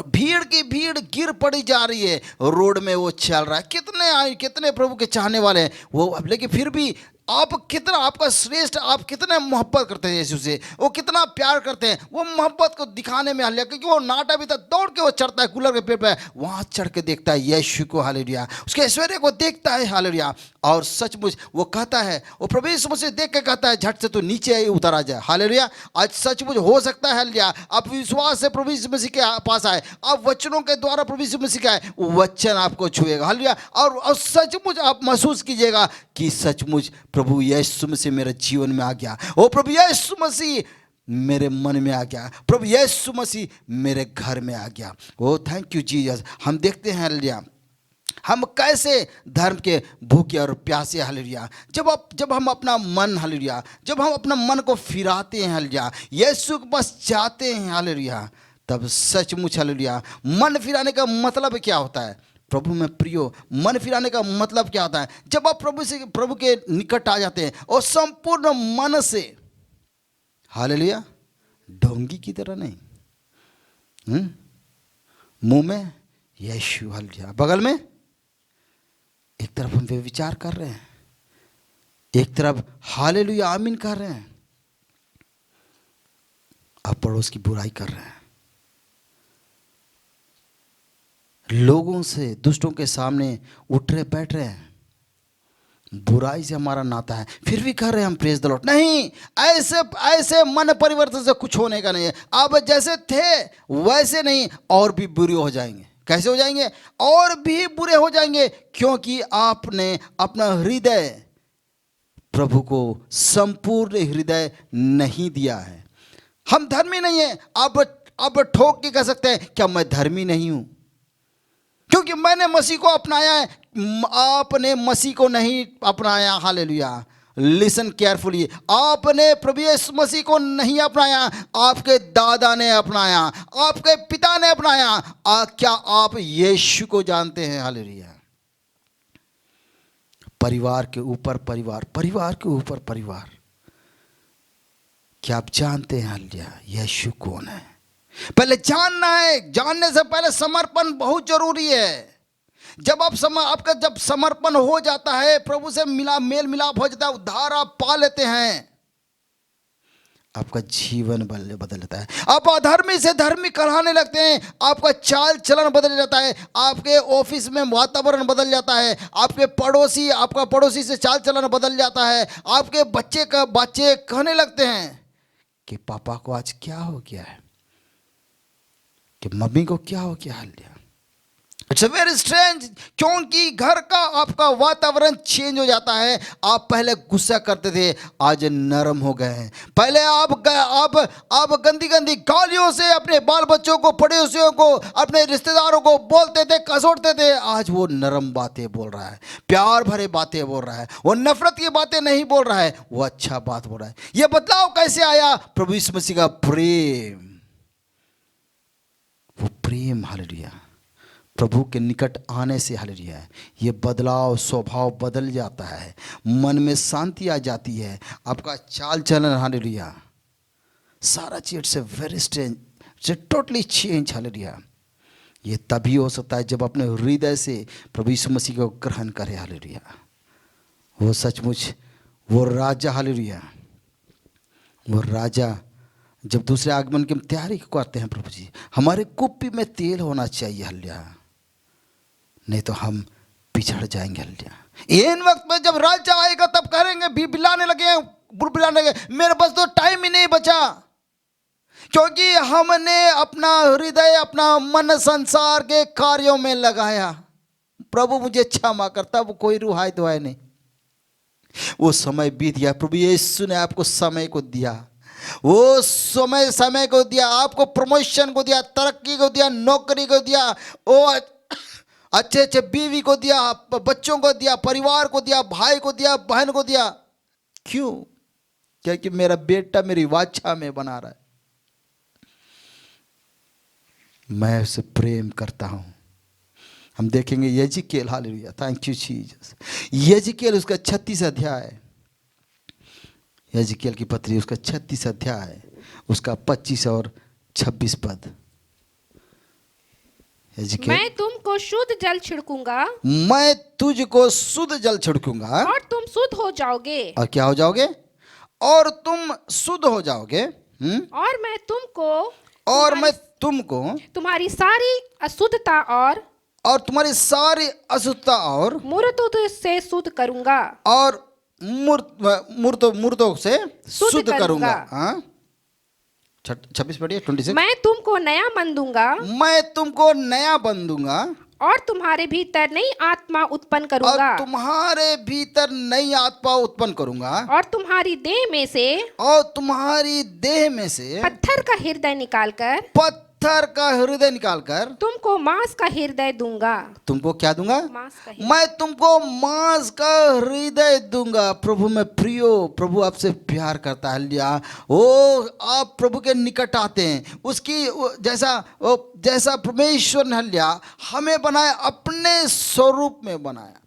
भीड़ की भीड़ गिर पड़ी जा रही है, रोड में वो चल रहा है, कितने प्रभु के चाहने वाले हैं वो, लेकिन फिर भी आप कितना, आपका श्रेष्ठ, आप कितना मोहब्बत करते हैं यीशु से, वो कितना प्यार करते हैं, वो मोहब्बत को दिखाने में हालेलुया। क्योंकि वो नाटा भी था, दौड़ के वो चढ़ता है गुलर के पेड़ पे, वहाँ चढ़ के देखता है यीशु को हालेलुया, उसके ऐश्वर्य को देखता है हालेलुया। और सचमुच वो कहता है, वो प्रभु यीशु मसीह देख के कहता है, झट से तो नीचे ही उतर आ जाए। हालेलुया, आज सचमुच हो सकता है हालेलुया, आप विश्वास से प्रभु यीशु मसीह के पास आए, आप वचनों के द्वारा प्रभु यीशु मसीह के आए, वो वचन आपको छुएगा हालेलुया। और सचमुच आप महसूस कीजिएगा कि सचमुच प्रभु यीशु मसीह मेरे जीवन में आ गया, ओ प्रभु यीशु मसीह मेरे मन में आ गया, प्रभु यीशु मसीह मेरे घर में आ गया। ओ थैंक यू जीसस। हम देखते हैं हालेलुया, हम कैसे धर्म के भूखे और प्यासे हालेलुया, जब हम अपना मन हालेलुया, जब हम अपना मन को फिराते हैं हालेलुया, यीशु के पास जाते हैं हालेलुया, तब सचमुच हालेलुया, मन फिराने का मतलब क्या होता है? प्रभु में प्रियो, मन फिराने का मतलब क्या होता है? जब आप प्रभु के निकट आ जाते हैं और संपूर्ण मन से हालेलुया, ढोंगी की तरह नहीं, मुंह में यीशु हालेलुया, बगल में एक तरफ हम विचार कर रहे हैं, एक तरफ हालेलुया आमीन कर रहे हैं, आप पड़ोस की बुराई कर रहे हैं, लोगों से, दुष्टों के सामने उठ रहे बैठ रहे हैं, बुराई से हमारा नाता है, फिर भी कर रहे हैं हम प्रेज द लॉर्ड। नहीं, ऐसे मन परिवर्तन से कुछ होने का नहीं है। आप जैसे थे वैसे नहीं, और भी बुरे हो जाएंगे। कैसे हो जाएंगे? और भी बुरे हो जाएंगे, क्योंकि आपने अपना हृदय प्रभु को संपूर्ण हृदय नहीं दिया है। हम धर्मी नहीं है। आप ठोक के कह सकते हैं क्या मैं धर्मी नहीं हूं? क्योंकि मैंने मसीह को अपनाया है, आपने मसीह को नहीं अपनाया। हालेलुया, लिसन केयरफुली, आपने प्रभु यीशु मसीह को नहीं अपनाया, आपके दादा ने अपनाया, आपके पिता ने अपनाया। क्या आप यीशु को जानते हैं? हालेलुया, परिवार के ऊपर परिवार, परिवार के ऊपर परिवार, क्या आप जानते हैं हालेलुया यीशु कौन है? पहले जानना है, जानने से पहले समर्पण बहुत जरूरी है। जब आपका जब समर्पण हो जाता है, प्रभु से मेल मिलाप हो जाता है, उद्धार आप पा लेते हैं, आपका जीवन बदल जाता है। आप अधर्मी से धर्मी कहलाने लगते हैं, आपका चाल चलन बदल जाता है, आपके ऑफिस में वातावरण बदल जाता है, आपका पड़ोसी से चाल चलन बदल जाता है, आपके बच्चे कहने लगते हैं कि पापा को आज क्या हो गया है, कि मम्मी को क्या हो गया hallelujah. It's a very strange, क्योंकि घर का आपका वातावरण चेंज हो जाता है। आप पहले गुस्सा करते थे, आज नरम हो गए हैं। पहले आप गंदी गंदी गालियों से अपने बाल बच्चों को, पड़ोसियों को, अपने रिश्तेदारों को बोलते थे, कसोटते थे। आज वो नरम बातें बोल रहा है, प्यार भरे बातें बोल रहा है, वो नफरत की बातें नहीं बोल रहा है, वो अच्छा बात बोल रहा है। ये बदलाव कैसे आया? प्रभु यीशु मसीह का प्रेम, वो प्रेम, हालेलुया, प्रभु के निकट आने से, हालेलुया, ये बदलाव, स्वभाव बदल जाता है, मन में शांति आ जाती है, आपका चाल चलन, हालेलुया, सारा चीज it's a very strange, it's a totally change, hallelujah. ये तभी हो सकता है जब अपने हृदय से प्रभु यीशु मसीह को ग्रहण करें, हालेलुया। वो सचमुच वो राजा, हालेलुया, वो राजा जब दूसरे आगमन की हम तैयारी करते हैं, प्रभु जी, हमारे कुप्पी में तेल होना चाहिए, हालेलुया, नहीं तो हम पिछड़ जाएंगे, हालेलुया। इन वक्त में जब राजा आएगा तब करेंगे, भी बिलाने लगे, बुलबुलाने लगे, मेरे पास तो टाइम ही नहीं बचा, क्योंकि हमने अपना हृदय, अपना मन संसार के कार्यों में लगाया। प्रभु मुझे क्षमा करता, वो कोई रुहाई दुहाई नहीं, वो समय बीत गया। प्रभु यीशु ने आपको समय को दिया, वो समय को दिया, आपको प्रमोशन को दिया, तरक्की को दिया, नौकरी को दिया, वो अच्छे अच्छे बीवी को दिया, बच्चों को दिया, परिवार को दिया, भाई को दिया, बहन को दिया। क्यों? क्योंकि मेरा बेटा मेरी वाचा में बना रहा है, मैं उसे प्रेम करता हूं। हम देखेंगे यजिकेल, हालेलुया, थैंक यू जीसस, यजिकेल उसका 36 अध्याय, यजिकेल की पत्री उसका 36 अध्याय, उसका 25 और 26 पद। मैं तुमको शुद्ध जल छिड़कूंगा, मैं तुझको शुद्ध जल छिड़कूंगा, और तुम शुद्ध हो जाओगे। और क्या हो जाओगे? और तुम शुद्ध हो जाओगे। और मैं तुमको तुम्हारी सारी अशुद्धता और तुम्हारी सारी अशुद्धता और मूर्तों से शुद्ध करूंगा, और मूर्तों से शुद्ध करूंगा। 26 पढ़िए, 26। मैं तुमको नया मन दूंगा, मैं तुमको नया बन दूंगा, और तुम्हारे भीतर नई आत्मा उत्पन्न करूंगा, और तुम्हारे भीतर नई आत्मा उत्पन्न करूंगा, और तुम्हारी देह में से पत्थर का हृदय निकालकर तुमको मांस का हृदय दूंगा। तुमको क्या दूंगा? मैं तुमको मांस का हृदय दूंगा। प्रभु में प्रियो, प्रभु आपसे प्यार करता है, लिया ओ आप प्रभु के निकट आते हैं, उसकी जैसा परमेश्वर ने लिया हमें बनाया, अपने स्वरूप में बनाया।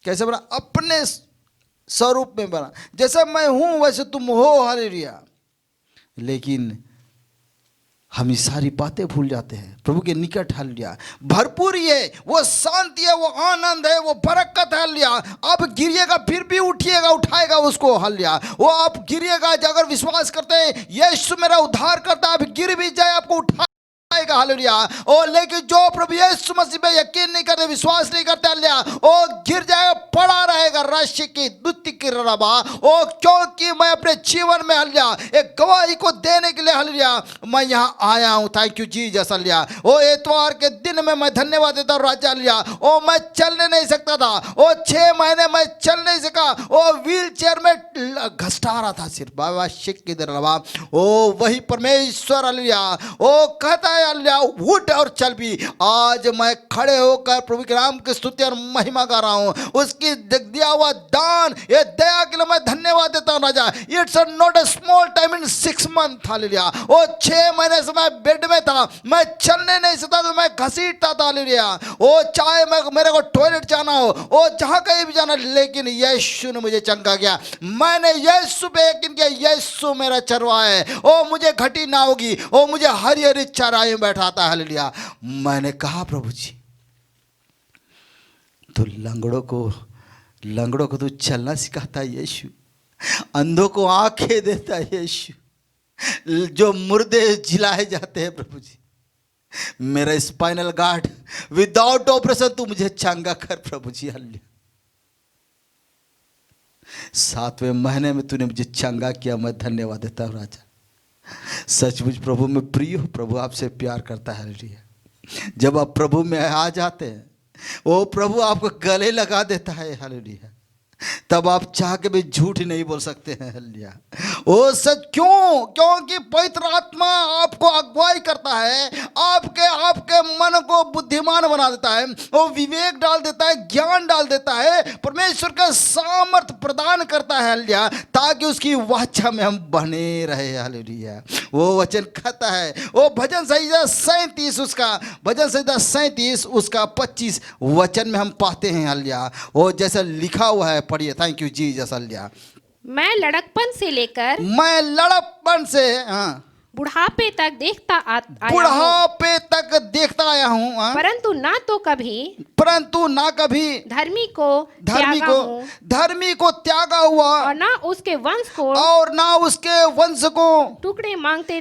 कैसे बना? अपने स्वरूप में बना, जैसा मैं हूं वैसे तुम हो, हालेलुया। लेकिन हम ये सारी बातें भूल जाते हैं। प्रभु के निकट, हालेलुया, भरपूर है, वो शांति है, वो आनंद है, वो बरकत है, हालेलुया। आप गिरिएगा फिर भी उठिएगा, उठाएगा उसको, हालेलुया। वो आप गिरिएगा, अगर विश्वास करते हैं यीशु मेरा उद्धार करता है, आप गिर भी जाए आपको उठा, हालेलुया। और लेकिन जो प्रभु यीशु मसीह पे यकीन नहीं करते, विश्वास नहीं करते, हालेलुया, वो गिर जाएगा, पड़ा रहेगा राशि की दुत्ती की रबा। ओ क्योंकि मैं अपने जीवन में, हालेलुया, एक गवाही को देने के लिए, हालेलुया, मैं यहाँ आया हूँ। Thank you Jesus, hallelujah. Oh इतवार के दिन में मैं धन्यवाद देता हूँ राजा, हालेलुया। ओ मैं चलने नहीं सकता था, ओ 6 महीने मैं चल नहीं सका, ओ व्हील चेयर में घसटा रहा था सिर्फ, बाबा शिक की रबा। ओ वही परमेश्वर, हालेलुया, ओ कहता है, उठ और चल भी। आज मैं खड़े होकर प्रभु के नाम की स्तुति और महिमा गा रहा हूं, उसकी दिया हुआ दान, ये दया के लिए मैं धन्यवाद देता हूं राजा। It's not a small time in 6 month, hallelujah. वो 6 महीने से मैं बेड में था, मैं चलने नहीं सकता था, मैं घसीटता था, हालेलुया। वो चाहे मेरे को टॉयलेट जाना हो, वो जहां कहीं भी जाना, लेकिन यीशु ने मुझे चंगा किया। मैंने यीशु पे यकीन किया, यीशु मेरा चरवाहा है, ओ मुझे घटी ना होगी, ओ मुझे हरी हरी चराई बैठाता है, हालेलुया। मैंने कहा प्रभु जी, तो लंगड़ों को तू चलना सिखाता है यीशु, अंधों को आंखें देता है यीशु, जो मुर्दे जिलाए जाते हैं प्रभु जी, मेरा स्पाइनल गार्ड विदाउट ऑपरेशन तू मुझे चंगा कर प्रभु जी, हालेलुया। 7वें महीने में तूने मुझे चंगा किया, मैं धन्यवाद देता हूँ राजा। सचमुच प्रभु में प्रिय हो, प्रभु आपसे प्यार करता है, हालेलुया। जब आप प्रभु में आ जाते हैं, वो प्रभु आपको गले लगा देता है। हालेलुया। तब आप चाह के भी झूठ नहीं बोल सकते हैं। हालेलुया। ओ सच क्यों? क्योंकि पवित्र आत्मा आपको अगुवाई करता है, आपके मन को बुद्धिमान बना देता है, वो विवेक डाल देता है, ज्ञान डाल देता है, परमेश्वर का सामर्थ प्रदान करता है। हालेलुया। ताकि उसकी वाचा में हम बने रहे। हालेलुया। वो वचन कहता है, वो भजन संहिता 37 उसका 25 वचन में हम पाते हैं। हालेलुया। वो जैसा लिखा हुआ है, पढ़िए। Thank you Jesus. हालेलुया। मैं लड़कपन से लेकर हाँ, बुढ़ापे तक देखता आया हूँ, बुढ़ापे तक देखता आया हूँ। हाँ। परंतु ना कभी धर्मी को त्यागा हुआ और ना उसके वंश को टुकड़े मांगते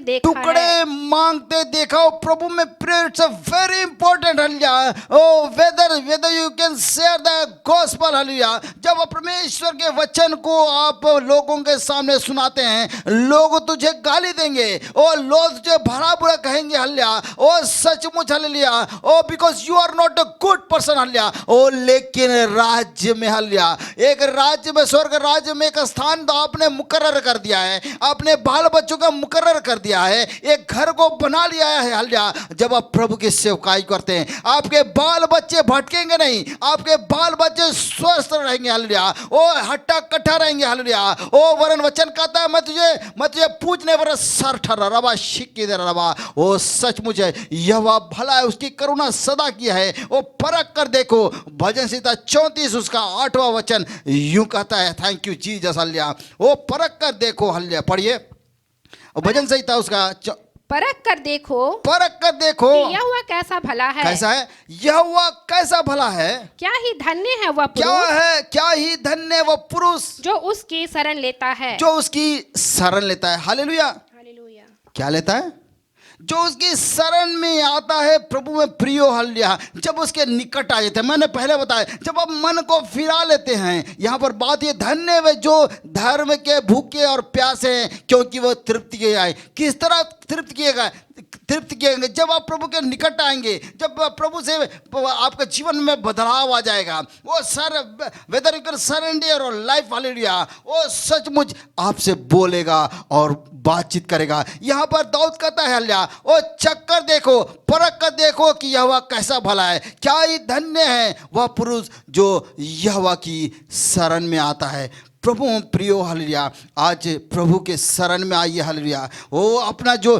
देखा। प्रभु में prayer it's very important. Hallelujah. Oh whether you can share the gospel. Hallelujah. जब परमेश्वर के वचन को आप लोगों के सामने सुनाते हैं, लोग तुझे गाली देंगे और लोग तुझे भला बुरा कहेंगे। हालेलुया। ओ सचमुच। Hallelujah. Oh because you are not a good person. Hallelujah. Oh लेकिन राज्य में, हालेलुया, एक राज्य में, स्वर्ग राज्य में एक स्थान तो आपने मुकर्रर कर दिया है, अपने बाल बच्चों का मुकर्रर कर दिया है, एक घर को बना लिया है। हालेलुया। जब आप प्रभु की सेवकाई करते हैं, आपके बाल बच्चे भटकेंगे नहीं, आपके बाल बच्चे स्वस्थ रहेंगे। हालेलुया। ओ हट्टा कट्ठा रहेंगे। हालेलुया। ओ वरन वचन कहता है, मैं तुझे पूजने पर सर ठहरा रवा शिक्की दे रवा। ओ सचमुच है, यहोवा भला है, उसकी करुणा सदा की है। ओ परख कर देखो। भजन संहिता 34 उसका 8वां वचन यूं कहता है। Thank you Jesus. हालेलुया। ओ परख कर देखो। हालेलुया। पढ़िए भजन संहिता उसका परख कर देखो कि यहोवा कैसा भला है। कैसा है? यहोवा कैसा भला है। क्या ही धन्य है वह पुरुष, क्या ही धन्य वह पुरुष जो उसकी शरण लेता है। हालेलुया। क्या लेता है? जो उसकी शरण में आता है, प्रभु में प्रियो। हालेलुया। जब उसके निकट आ जाते हैं, मैंने पहले बताया, जब आप मन को फिरा लेते हैं, यहाँ पर बात ये धन्य वे जो धर्म के भूखे और प्यासे हैं, क्योंकि वो तृप्ति किए जाए। किस तरह तृप्त किएगा? जब आप प्रभु के निकट आएंगे, जब प्रभु से आपके जीवन में बदलाव आ जाएगा, वो वेदर यू कैन सरेंडर और लाइफ। हालेलुया। वो सचमुच आपसे बोलेगा और बातचीत करेगा। यहाँ पर दाऊद कहता है, हालेलुया, ओ चक्कर देखो, परख कर देखो कि यहोवा कैसा भला है। क्या ही धन्य है वह पुरुष जो यहोवा की शरण में आता है। प्रभु प्रियो। हालेलुया। आज प्रभु के शरण में आइए। हालेलुया। वो अपना जो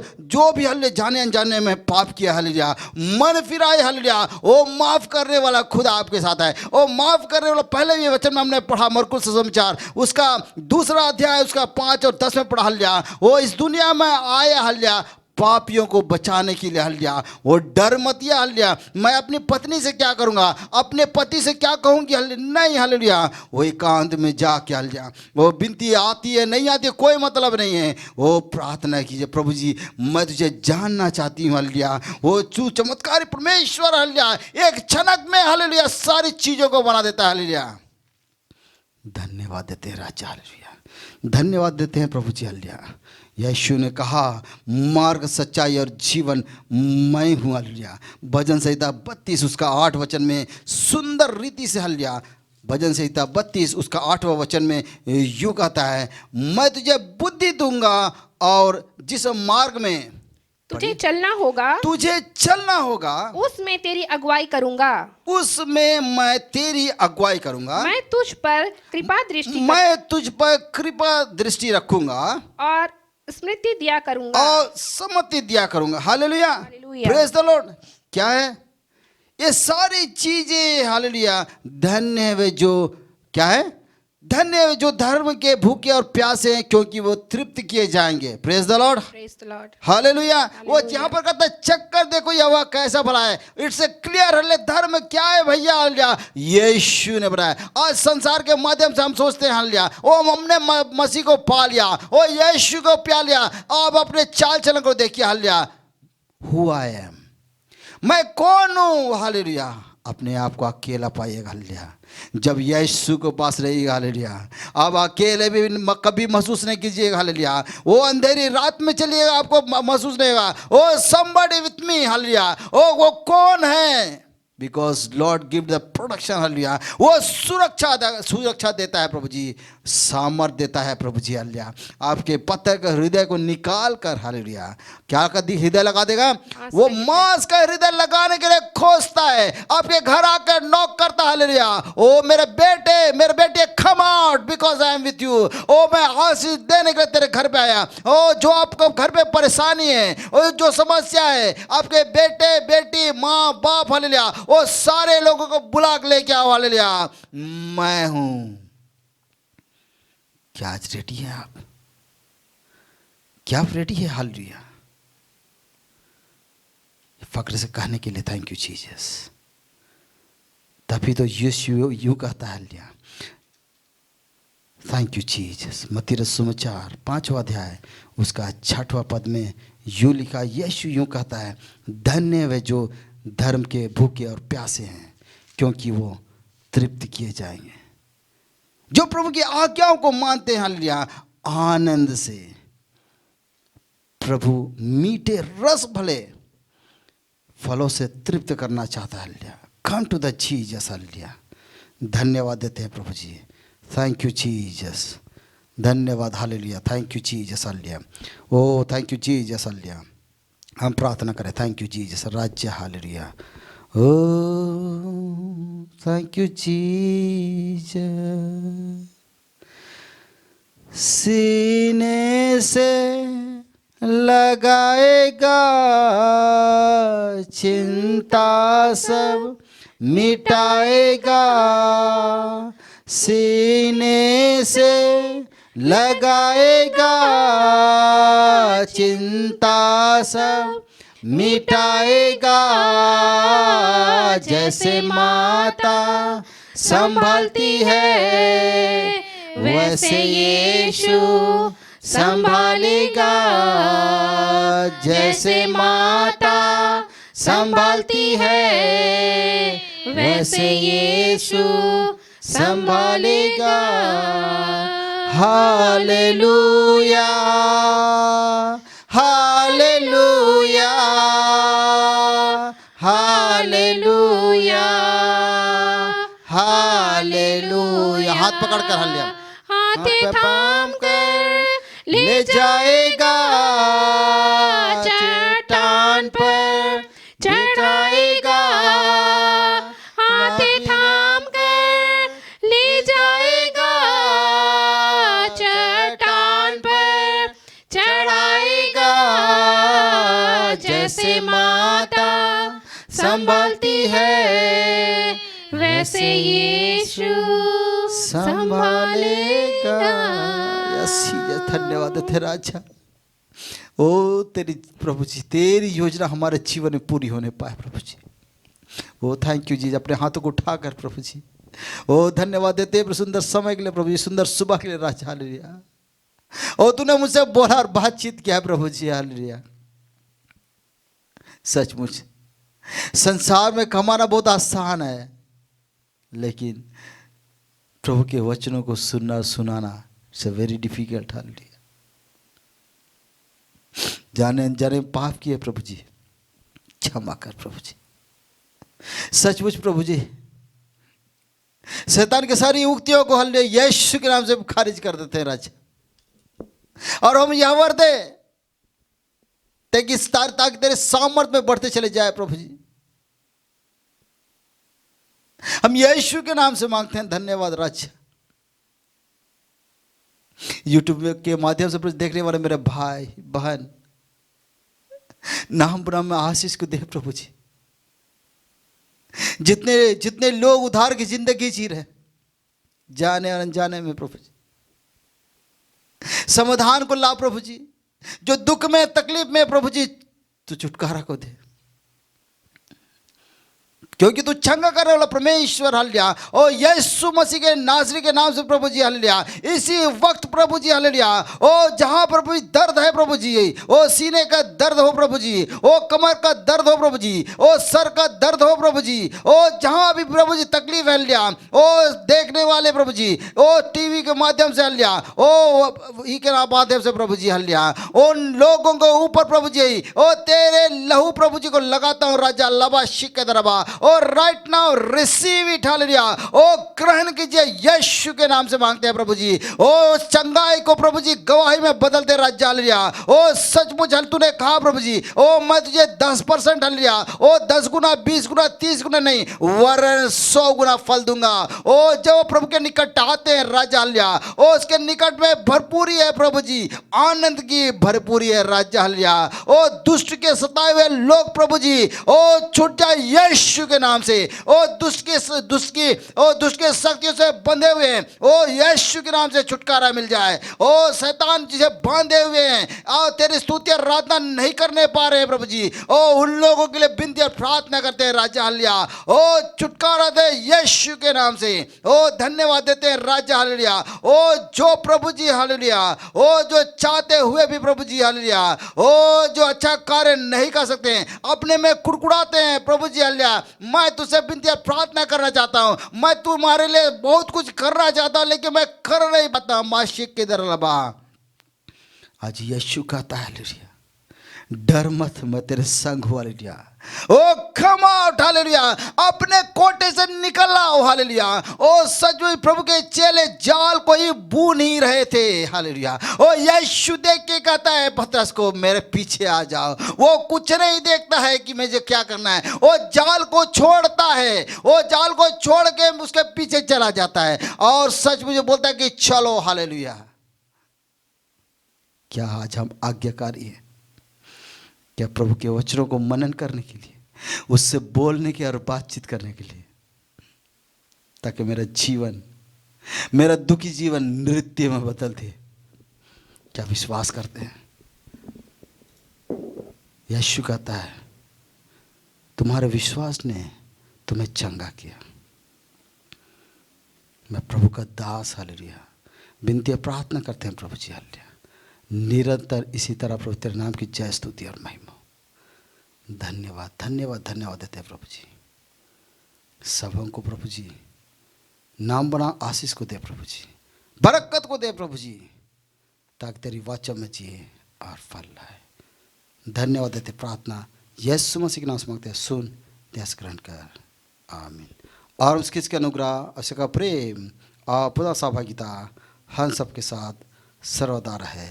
भी हालेलुया जाने अनजाने में पाप किया, हालेलुया, मन फिराए। हालेलुया। वो माफ करने वाला खुद आपके साथ है। वो माफ करने वाला, पहले भी वचन में हमने पढ़ा, मरकुस सुसमाचार उसका 2 अध्याय उसका 5 और 10 में पढ़ा। हालेलुया। वो इस दुनिया में आया, हालेलुया, पापियों को बचाने के लिए। हालेलुया। वो डर मत। हालेलुया। मैं अपनी पत्नी से क्या करूंगा, अपने पति से क्या कहूंगी? नहीं। हालेलुया। वो एकांत में जाके, हालेलुया, वो विनती आती है नहीं आती है कोई मतलब नहीं है, वो प्रार्थना कीजिए, प्रभु जी मैं तुझे जानना चाहती हूँ। हालेलुया। वो चमत्कारी परमेश्वर, हालेलुया, एक क्षणक में, हालेलुया, सारी चीजों को बना देता है। हालेलुया। धन्यवाद देते हैं राजा। हालेलुया। धन्यवाद देते हैं प्रभु जी। हालेलुया। यीशु ने कहा, मार्ग सच्चाई और जीवन मैं हूँ। हालेलुया। भजन संहिता 32 उसका 8 वचन में सुंदर रीति से, हालेलुया, भजन संहिता 32 उसका 8वां वचन में यूँ कहता है, मैं तुझे बुद्धि दूंगा और जिस मार्ग में तुझे चलना होगा उसमें तेरी अगुवाई करूंगा। मैं तुझ पर कृपा दृष्टि रखूंगा और स्मृति दिया करूंगा। हालेलुया। Praise the Lord. क्या है ये सारी चीजें? हालेलुया। धन्य है वे जो, क्या है? धन्य है जो धर्म के भूखे और प्यासे हैं, क्योंकि वो तृप्त किए जाएंगे। Praise the Lord. हालेलुया। वो जहां पर कहता है चक्कर देखो यहोवा कैसा भला है, इट्स ए क्लियर। हालेलुया। धर्म क्या है भैया? हालेलुया, यीशु ने बनाया। आज संसार के माध्यम से हम सोचते हैं, हालेलुया, ओ हमने मसीह को पा लिया, ओ यीशु को प्या लिया। आप अपने चाल चलन को देखिए। हालेलुया। हु आई एम, मैं कौन हूं? हालेलुया। अपने आप को अकेला पाइएगा। हालेलुया। जब यीशु के पास रहिएगा। हालेलुया। अब अकेले भी कभी महसूस नहीं कीजिएगा। हालेलुया। वो अंधेरी रात में चलिएगा, आपको महसूस नहीं होगा। ओ somebody with me। हालेलुया। ओ वो कौन है? Because Lord give the protection. Hallelujah. वो सुरक्षा देता है प्रभु जी, सामर्थ देता है प्रभु जी। हालेलुया। आपके पत्थर के हृदय को निकाल कर, हालेलुया, क्या कर दी? हृदय लगा देगा। वो मांस का हृदय लगाने के लिए खोजता है, आपके घर आकर नॉक करता है। हालेलुया। ओ मेरे बेटे come out because I am with you. Oh मैं आशीष देने के लिए तेरे घर पे आया। ओ जो आपको घर पे परेशानी है, ओ जो समस्या है, आपके बेटे बेटी माँ बाप, हालेलुया, वो सारे लोगों को बुला के लेके आओ। हालेलुया। मैं हूं। क्या आज रेडी है आप? क्या आप रेडी है? हालेलुया। फक्र से कहने के लिए थैंक यू जीसस। तभी तो यीशु यूं कहता है। हालेलुया। Thank you Jesus. मत्ती सुसमाचार 5वां अध्याय उसका 6वां पद में यूं लिखा, यीशु यूं कहता है, धन्य वे जो धर्म के भूखे और प्यासे हैं, क्योंकि वो तृप्त किए जाएंगे। जो प्रभु की आज्ञाओं को मानते हैं, हालेलुया, आनंद से प्रभु मीठे रस भले फलों से तृप्त करना चाहता है। Hallelujah. Come to the Jesus. Hallelujah. धन्यवाद देते हैं प्रभु जी। Thank you Jesus. धन्यवाद। Hallelujah. Thank you Jesus. Hallelujah. Oh thank you Jesus. Hallelujah. हम प्रार्थना करें। Thank you Jesus. राज्य। Hallelujah. Oh thank you Jesus. सीने से लगाएगा चिंता सब मिटाएगा। सीने से लगाएगा चिंता सब मिटाएगा। जैसे माता संभालती है, वैसे यीशु संभालेगा। जैसे माता संभालती है, वैसे यीशु संभालेगा। हालेलुया। हालेलुया। हालेलुया। हालेलुया। हाथ पकड़ कर, हालेलुया, हाथ थाम कर ले जाएगा चट्टान पर चढ़ाएगा। हाथ थाम कर ले जाएगा चट्टान पर चढ़ाएगा। जैसे माता संभालती है, वैसे यीशु संभालेगा। धन्यवाद है तेरा राजा। ओ तेरी प्रभु जी, तेरी योजना हमारे जीवन में पूरी होने पाए प्रभु जी। ओ थैंक यू जी। अपने हाथों को उठाकर प्रभु जी, ओ धन्यवाद देते हैं सुंदर समय के लिए प्रभु जी, सुंदर सुबह के लिए राजा। हालेलुया। ओ तूने मुझसे बोला और बातचीत किया प्रभु जी। हालेलुया। सचमुच संसार में कमाना बहुत आसान है, लेकिन प्रभु के वचनों को सुनना सुनाना इट्स वेरी डिफिकल्ट। हालेलुया। जाने अनजाने पाप किए प्रभु जी, क्षमा कर प्रभु जी। सचमुच प्रभु जी, शैतान के सारी युक्तियों को हालेलुया यीशु के नाम से खारिज कर देते हैं राजा। और हम यह वर्दे ताकि तेरे सामर्थ में बढ़ते चले जाए प्रभु जी। हम यीशु के नाम से मांगते हैं। धन्यवाद राजा। यूट्यूब के माध्यम से देखने वाले मेरे भाई बहन, नाम ब्रह्म में आशीष को दे प्रभु जी। जितने लोग उधार की जिंदगी जी रहे, जाने और अनजाने में प्रभु जी, समाधान को ला प्रभु जी। जो दुख में तकलीफ में प्रभु जी, तो छुटकारा को दे। क्योंकि तू चंगा करने वाला परमेश्वर हालेलुया। ओ यीशु मसीह के नासरी के नाम से प्रभु जी हालेलुया। इसी वक्त प्रभु जी हालेलुया, ओ जहां प्रभु जी दर्द है प्रभु जी, ओ सीने का दर्द हो प्रभु जी, ओ कमर का दर्द हो प्रभु जी, ओ सर का दर्द हो प्रभु जी, ओ जहां भी प्रभु जी तकलीफ है हालेलुया, ओ देखने वाले प्रभु जी, ओ टीवी के माध्यम से हालेलुया, ओ ई के माध्यम से प्रभु जी हालेलुया, उन लोगों को ऊपर प्रभु जी, ओ तेरे लहू प्रभु जी को लगाता हूं राजा लबा शिक दरबा। और right now receive it hallelujah. Oh ग्रहण कीजिए, यीशु के नाम से मांगते हैं प्रभु जी। ओ चंगाई को प्रभु जी गवाही में बदल दे राजा हालेलुया। ओ सचमुच हल तूने कहा प्रभु जी, ओ मैं तुझे 10% हालेलुया, ओ 10 गुना 20 गुना 30 गुना नहीं वरन 100 गुना फल दूंगा। ओ जब प्रभु के निकट आते हैं राजा हालेलुया, ओ उसके निकट में भरपूरी है प्रभु जी, आनंद की भरपूरी है राजा हालेलुया। ओ दुष्ट के सताए हुए लोग प्रभु जी, ओ छूट जाए यीशु के नाम से। ओ दुष्ट के शक्तियों से बंधे हुए हैं, ओ यीशु के नाम से छुटकारा मिल जाए। ओ शैतान जिसे बांधे हुए हैं, आओ तेरी स्तुति और आराधना नहीं करने पा रहे हैं प्रभु जी, ओ उन लोगों के लिए विनती और प्रार्थना करते हैं राजा हालेलुया। ओ छुटकारा दे यीशु के नाम से। ओ धन्यवाद देते हैं राजा हालेलुया। ओ जो प्रभु जी हालेलुया, ओ जो चाहते हुए भी प्रभु जी हालेलुया, ओ जो अच्छा कार्य नहीं कर सकते हैं, अपने में कुड़कुड़ाते हैं प्रभु जी हालेलुया, मैं तुझसे विनती और प्रार्थना करना चाहता हूं, मैं तुम्हारे लिए बहुत कुछ करना चाहता हूं लेकिन मैं कर नहीं पाता। माशिक के दर लबा आज यीशु कहता है हालेलुया, डर मत, मैं तेरे संग हूं हालेलुया। ओ कम आउट हालेलुया, अपने कोटे से निकल आओ हालेलुया। ओ सचमुच प्रभु के चेले जाल को ही बू नहीं रहे थे हालेलुया। ओ यीशु देख के कहता है पतरस को, मेरे पीछे आ जाओ। वो कुछ नहीं देखता है कि मुझे क्या करना है, वो जाल को छोड़ता है, वो जाल को छोड़ के उसके पीछे चला जाता है और सचमुच बोलता है कि चलो हालेलुया। क्या आज हम आज्ञाकारी हैं? क्या प्रभु के वचनों को मनन करने के लिए, उससे बोलने की और बातचीत करने के लिए, ताकि मेरा दुखी जीवन नृत्य में बदल दे? क्या विश्वास करते हैं? यीशु कहता है तुम्हारे विश्वास ने तुम्हें चंगा किया। मैं प्रभु का दास हालेलुया, विनती प्रार्थना करते हैं प्रभु जी हालेलुया, निरंतर इसी तरह प्रभु तेरे नाम की जय स्तुति और महिमा। धन्यवाद धन्यवाद धन्यवाद देते हैं प्रभु जी। सबों को प्रभु जी नाम बना आशीष को दे प्रभु जी, बरकत को दे प्रभु जी, ताकि तेरी वचन में जिए और फल लाए। धन्यवाद देते प्रार्थना यीशु मसीह के नाम से मांगते हैं, सुन ध्यास ग्रहण कर, आमीन। और उसके अनुग्रह उसका प्रेम और पुनः सहभागिता हम सबके साथ सर्वदा रहे,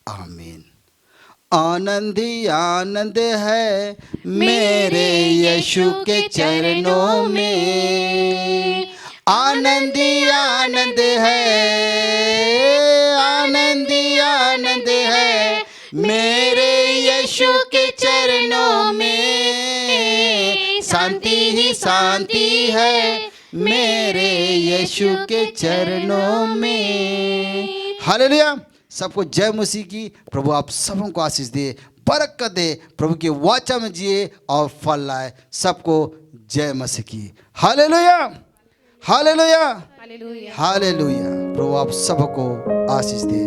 आमीन। आनंद ही आनंद है मेरे यीशु के चरणों में, आनंद ही आनंद है, आनंद ही आनंद है मेरे यीशु के चरणों में, शांति ही शांति है मेरे यीशु के चरणों में। हालेलुया। सबको जय मसीह की। प्रभु आप सबों को आशीष दे, बरकत दे, प्रभु के वाचा में जिए और फल लाए। सबको जय मसीह की। Hallelujah hallelujah hallelujah. प्रभु आप सबको आशीष दे।